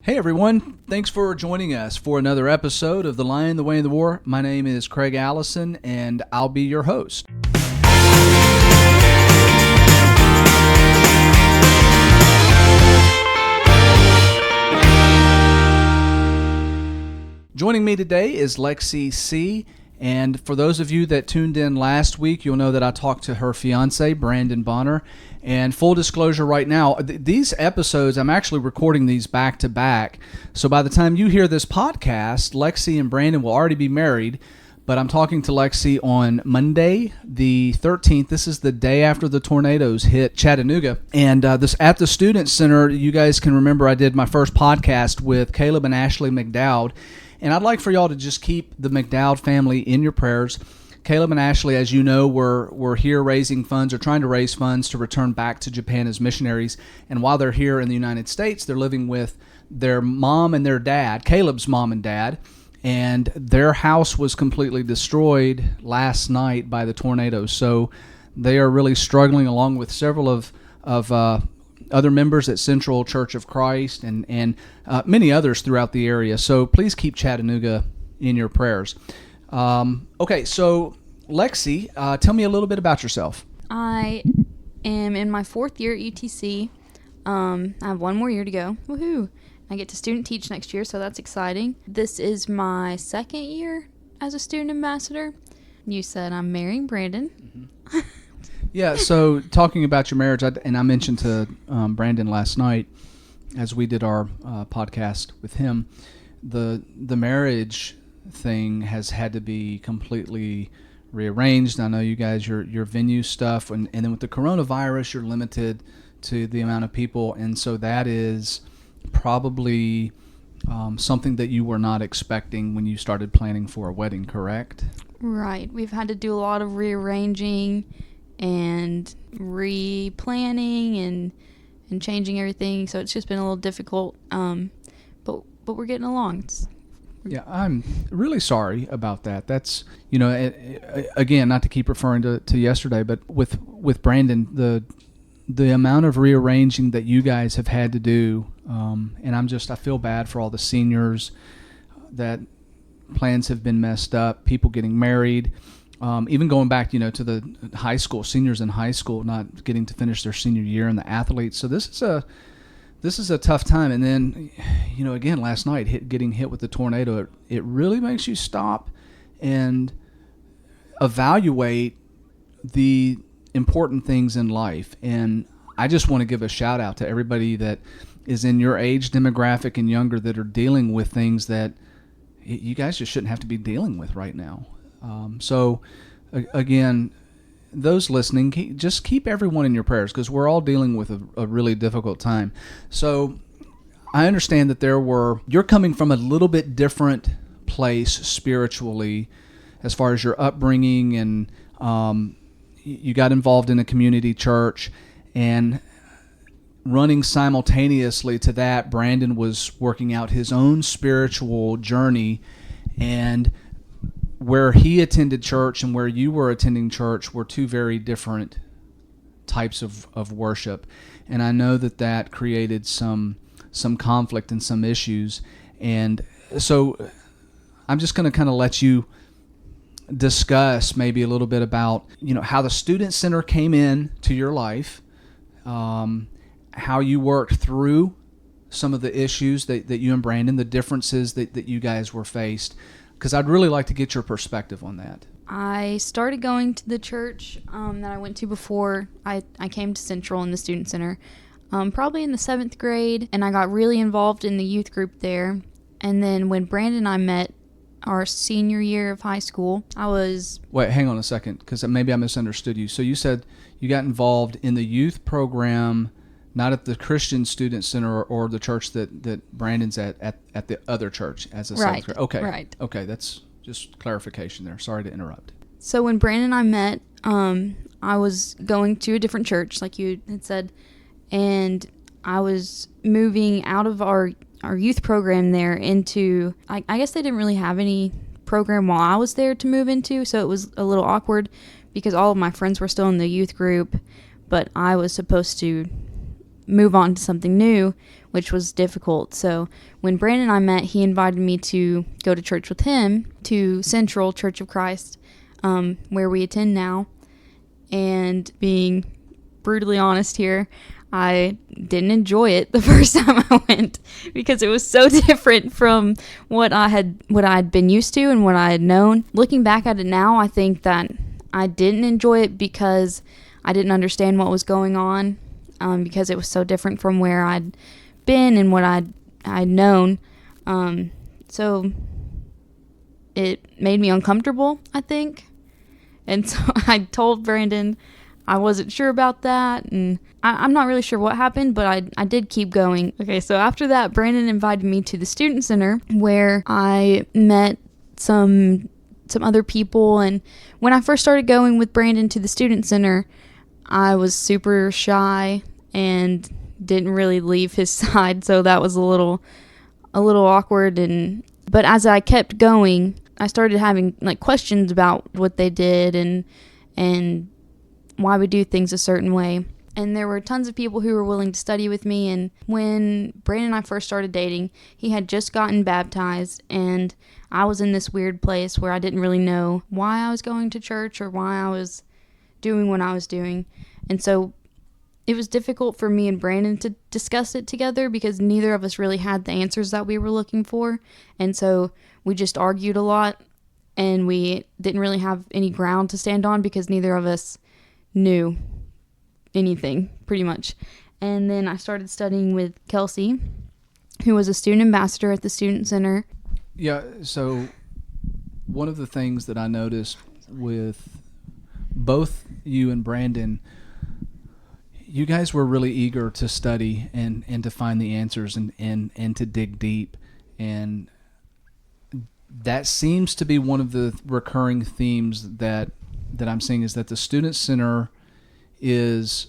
Hey everyone, thanks for joining us for another episode of The Lion, the Way, and the War. My name is Craig Allison, and I'll be your host. Joining me today is Lexie C., and for those of you that tuned in last week, you'll know that I talked to her fiance, Brandon Bonner. And full disclosure right now, these episodes, I'm actually recording these back to back. So by the time you hear this podcast, Lexie and Brandon will already be married. But I'm talking to Lexie on Monday, the 13th. This is the day after the tornadoes hit Chattanooga. And this at the Student Center, you guys can remember I did my first podcast with Caleb and Ashley McDowd. And I'd like for y'all to just keep the McDowd family in your prayers. Caleb and Ashley, as you know, were here raising funds or trying to raise funds to return back to Japan as missionaries. And while they're here in the United States, they're living with their mom and their dad, Caleb's mom and dad. And their house was completely destroyed last night by the tornado. So they are really struggling along with several of other members at Central Church of Christ and many others throughout the area. So please keep Chattanooga in your prayers. Okay, so Lexie, tell me a little bit about yourself. I am in my fourth year at UTC. I have one more year to go. Woohoo! I get to student teach next year, so that's exciting. This is my second year as a student ambassador. You said I'm marrying Brandon. Mm-hmm. Yeah, so talking about your marriage, I mentioned to Brandon last night as we did our podcast with him, the marriage thing has had to be completely rearranged. I know you guys, your venue stuff, and then with the coronavirus, you're limited to the amount of people, and so that is probably something that you were not expecting when you started planning for a wedding, correct? Right. We've had to do a lot of rearranging and replanning and changing everything, so it's just been a little difficult, but we're getting along. Yeah, I'm really sorry about that. That's, again, not to keep referring to yesterday, but with Brandon, the amount of rearranging that you guys have had to do, and I feel bad for all the seniors that plans have been messed up, people getting married, even going back, to the high school, seniors in high school not getting to finish their senior year, and the athletes. So this is a tough time. And then, again, last night, getting hit with the tornado, it really makes you stop and evaluate the important things in life. And I just want to give a shout out to everybody that is in your age demographic and younger that are dealing with things that you guys just shouldn't have to be dealing with right now. So, again, those listening, just keep everyone in your prayers because we're all dealing with a really difficult time. So I understand that you're coming from a little bit different place spiritually as far as your upbringing, and you got involved in a community church, and running simultaneously to that, Brandon was working out his own spiritual journey, and where he attended church and where you were attending church were two very different types of worship. And I know that created some conflict and some issues. And so I'm just going to kind of let you discuss maybe a little bit about, how the Student Center came in to your life, how you worked through some of the issues that you and Brandon, the differences that you guys were faced, because I'd really like to get your perspective on that. I started going to the church that I went to before I came to Central in the Student Center, probably in the 7th grade, and I got really involved in the youth group there. And then when Brandon and I met our senior year of high school, Wait, hang on a second, because maybe I misunderstood you. So you said you got involved in the youth program, not at the Christian Student Center or the church that Brandon's at the other church as a right. 7th grade. Okay. Right. Okay, that's just clarification there. Sorry to interrupt. So when Brandon and I met, I was going to a different church, like you had said, and I was moving out of our youth program there into, I guess they didn't really have any program while I was there to move into, so it was a little awkward because all of my friends were still in the youth group, but I was supposed to move on to something new, which was difficult. So when Brandon and I met, he invited me to go to church with him to Central Church of Christ, where we attend now. And being brutally honest here, I didn't enjoy it the first time I went because it was so different from what I had been used to and what I had known. Looking back at it now, I think that I didn't enjoy it because I didn't understand what was going on, because it was so different from where I'd been and what I'd known. So it made me uncomfortable, I think. And so I told Brandon I wasn't sure about that, and I'm not really sure what happened, but I did keep going. Okay, so after that, Brandon invited me to the student center where I met some other people, and when I first started going with Brandon to the student center, I was super shy and didn't really leave his side, so that was a little awkward. But as I kept going, I started having like questions about what they did and why we do things a certain way. And there were tons of people who were willing to study with me. And when Brandon and I first started dating, he had just gotten baptized, and I was in this weird place where I didn't really know why I was going to church or why I was doing what I was doing. And so it was difficult for me and Brandon to discuss it together because neither of us really had the answers that we were looking for. And so we just argued a lot, and we didn't really have any ground to stand on because neither of us knew anything, pretty much. And then I started studying with Kelsey, who was a student ambassador at the student center. Yeah, so one of the things that I noticed with both you and Brandon, you guys were really eager to study and to find the answers and to dig deep. And that seems to be one of the recurring themes that I'm seeing, is that the Student Center is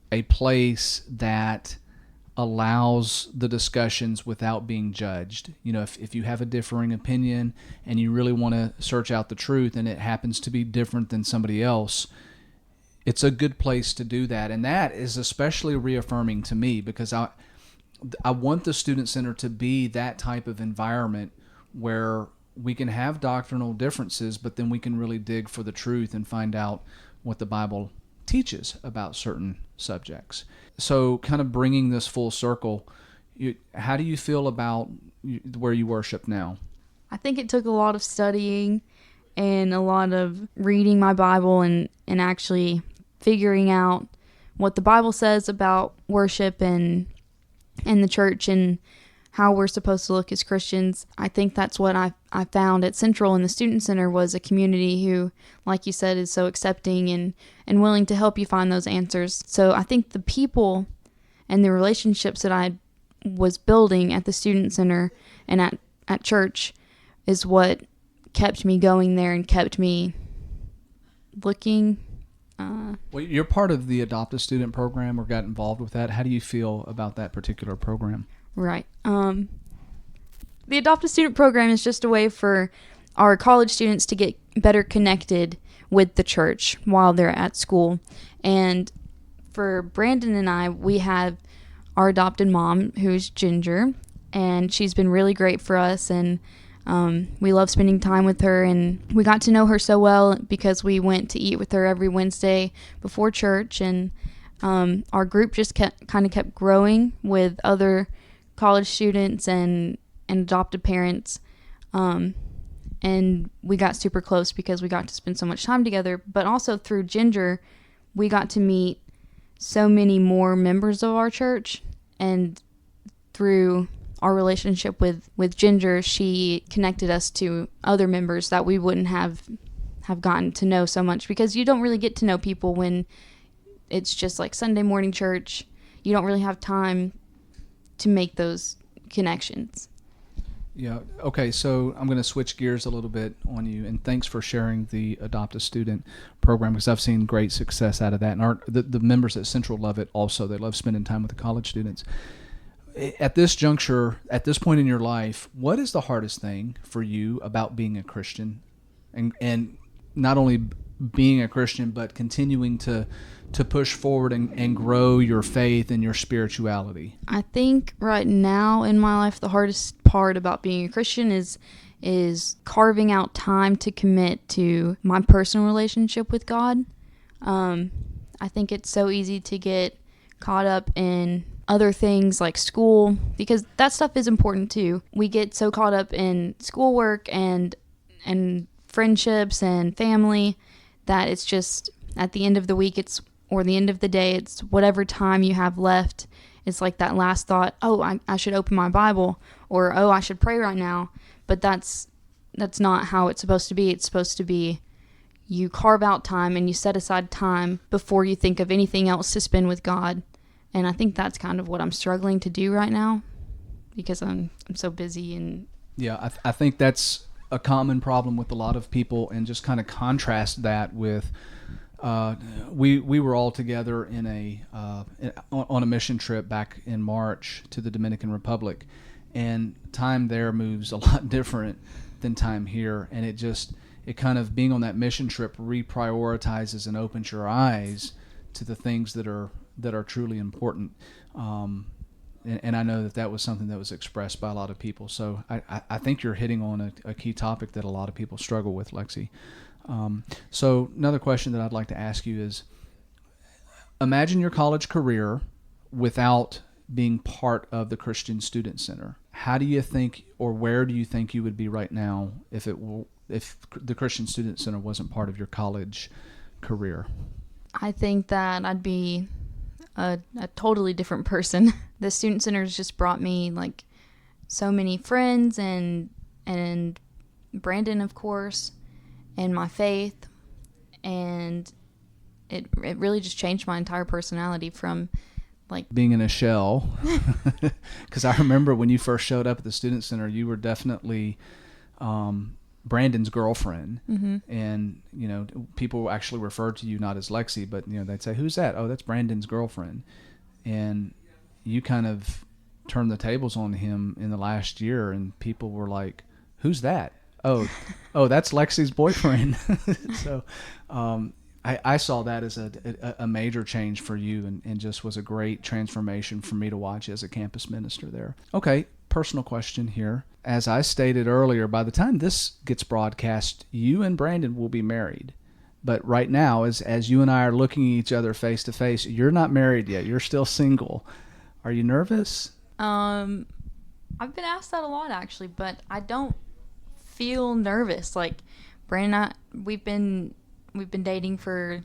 a place that allows the discussions without being judged. You know, if you have a differing opinion and you really want to search out the truth and it happens to be different than somebody else, it's a good place to do that. And that is especially reaffirming to me because I want the Student Center to be that type of environment where we can have doctrinal differences, but then we can really dig for the truth and find out what the Bible teaches about certain subjects. So kind of bringing this full circle, how do you feel about where you worship now? I think it took a lot of studying and a lot of reading my Bible and actually figuring out what the Bible says about worship and the church and how we're supposed to look as Christians. I think that's what I found at Central in the Student Center, was a community who, like you said, is so accepting and willing to help you find those answers. So I think the people and the relationships that I was building at the Student Center and at church is what kept me going there and kept me looking. Well, you're part of the Adopt a Student program or got involved with that. How do you feel about that particular program? Right. The Adopt a Student program is just a way for our college students to get better connected with the church while they're at school. And for Brandon and I, we have our adopted mom, who's Ginger, and she's been really great for us, and we love spending time with her, and we got to know her so well because we went to eat with her every Wednesday before church, and our group just kept growing with other college students and adopted parents, and we got super close because we got to spend so much time together. But also through Ginger, we got to meet so many more members of our church, and through our relationship with Ginger, she connected us to other members that we wouldn't have gotten to know so much, because you don't really get to know people when it's just like Sunday morning church. You don't really have time to make those connections. Yeah. Okay. So I'm going to switch gears a little bit on you, and thanks for sharing the Adopt a Student program, because I've seen great success out of that, and the members at Central love it also. They love spending time with the college students. At this juncture, at this point in your life, what is the hardest thing for you about being a Christian, and not only being a Christian, but continuing to push forward and grow your faith and your spirituality? I think right now in my life, the hardest part about being a Christian is carving out time to commit to my personal relationship with God. I think it's so easy to get caught up in other things like school, because that stuff is important too. We get so caught up in schoolwork and friendships and family that it's just at the end of the week or the end of the day, it's whatever time you have left. It's like that last thought, oh, I should open my Bible, or oh, I should pray right now. But that's not how it's supposed to be. It's supposed to be you carve out time and you set aside time before you think of anything else to spend with God. And I think that's kind of what I'm struggling to do right now, because I'm so busy. And yeah, I think that's a common problem with a lot of people, and just kind of contrast that with we were all together on a mission trip back in March to the Dominican Republic, and time there moves a lot different than time here, and it kind of, being on that mission trip reprioritizes and opens your eyes to the things that are truly important. And I know that was something that was expressed by a lot of people. So I think you're hitting on a key topic that a lot of people struggle with, Lexie. So another question that I'd like to ask you is, imagine your college career without being part of the Christian Student Center. How do you think, or where do you think you would be right now if the Christian Student Center wasn't part of your college career? I think that I'd be a totally different person. The Student Center has just brought me like so many friends and Brandon, of course, and my faith, and it really just changed my entire personality from like being in a shell. Because I remember when you first showed up at the Student Center, you were definitely Brandon's girlfriend. Mm-hmm. And people actually referred to you not as Lexie, but they'd say, "Who's that?" "Oh, that's Brandon's girlfriend." And you kind of turned the tables on him in the last year, and people were like, "Who's that?" Oh, that's Lexie's boyfriend. So I saw that as a major change for you, and just was a great transformation for me to watch as a campus minister there. Okay, personal question here. As I stated earlier, by the time this gets broadcast, you and Brandon will be married. But right now, as you and I are looking at each other face to face, you're not married yet. You're still single. Are you nervous? I've been asked that a lot, actually, but I don't feel nervous. Like, Brandon and I, we've been dating for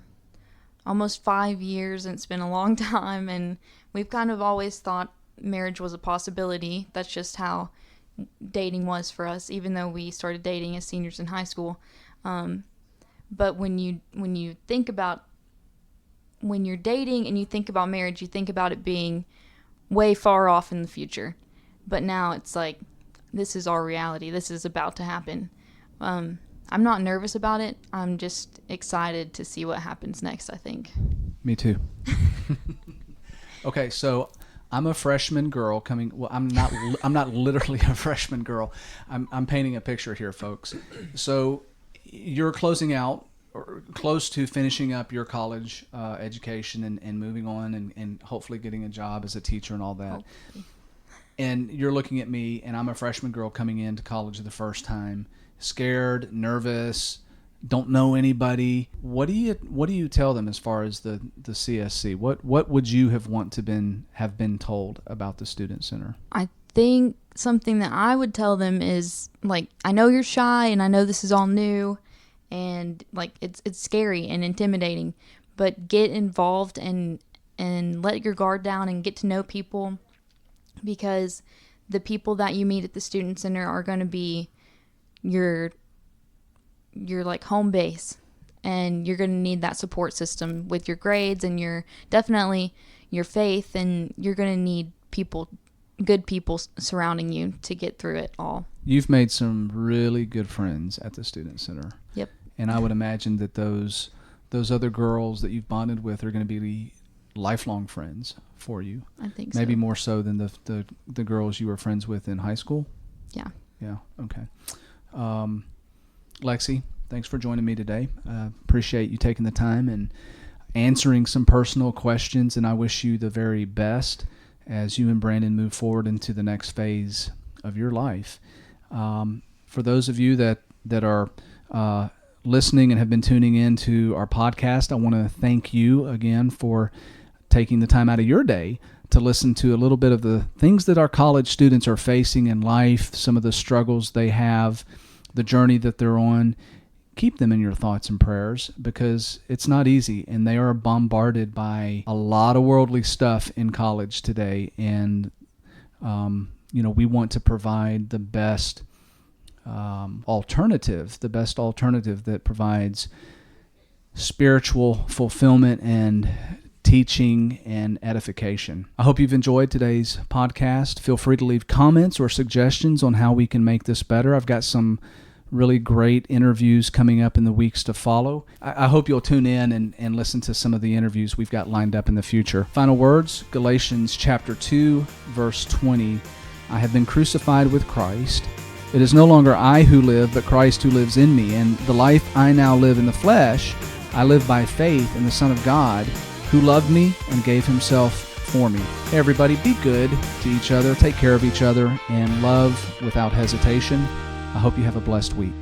almost 5 years, and it's been a long time, and we've kind of always thought marriage was a possibility. That's just how dating was for us, even though we started dating as seniors in high school. But when you think about, when you're dating and you think about marriage, you think about it being way far off in the future. But now it's like, this is our reality. This is about to happen. I'm not nervous about it. I'm just excited to see what happens next, I think. Me too. Okay, so I'm a freshman girl coming. Well, I'm not literally a freshman girl. I'm painting a picture here, folks. So you're closing out, or close to finishing up your college education and moving on and hopefully getting a job as a teacher and all that. Hopefully. And you're looking at me, and I'm a freshman girl coming into college the first time, scared, nervous, don't know anybody. What do you tell them as far as the CSC? What would you have been told about the Student Center? I think something that I would tell them is, like, I know you're shy and I know this is all new and like it's scary and intimidating, but get involved and let your guard down and get to know people, because the people that you meet at the Student Center are going to be your like home base, and you're going to need that support system with your grades and definitely your faith, and you're going to need good people surrounding you to get through it all. You've made some really good friends at the Student Center. Yep. And I would imagine that those other girls that you've bonded with are going to be lifelong friends for you. I think Maybe so. more so than the girls you were friends with in high school. Yeah. Yeah. Okay. Lexie, Thanks for joining me today. Appreciate you taking the time and answering some personal questions, and I wish you the very best as you and Brandon move forward into the next phase of your life. For those of you that are listening and have been tuning in to our podcast, I want to thank you again for taking the time out of your day to listen to a little bit of the things that our college students are facing in life, some of the struggles they have, the journey that they're on. Keep them in your thoughts and prayers, because it's not easy, and they are bombarded by a lot of worldly stuff in college today. And we want to provide the best alternative that provides spiritual fulfillment and teaching and edification. I hope you've enjoyed today's podcast. Feel free to leave comments or suggestions on how we can make this better. I've got some really great interviews coming up in the weeks to follow. I hope you'll tune in and listen to some of the interviews we've got lined up in the future. Final words, Galatians chapter 2, verse 20. I have been crucified with Christ. It is no longer I who live, but Christ who lives in me. And the life I now live in the flesh, I live by faith in the Son of God, who loved me and gave himself for me. Hey everybody, be good to each other, take care of each other, and love without hesitation. I hope you have a blessed week.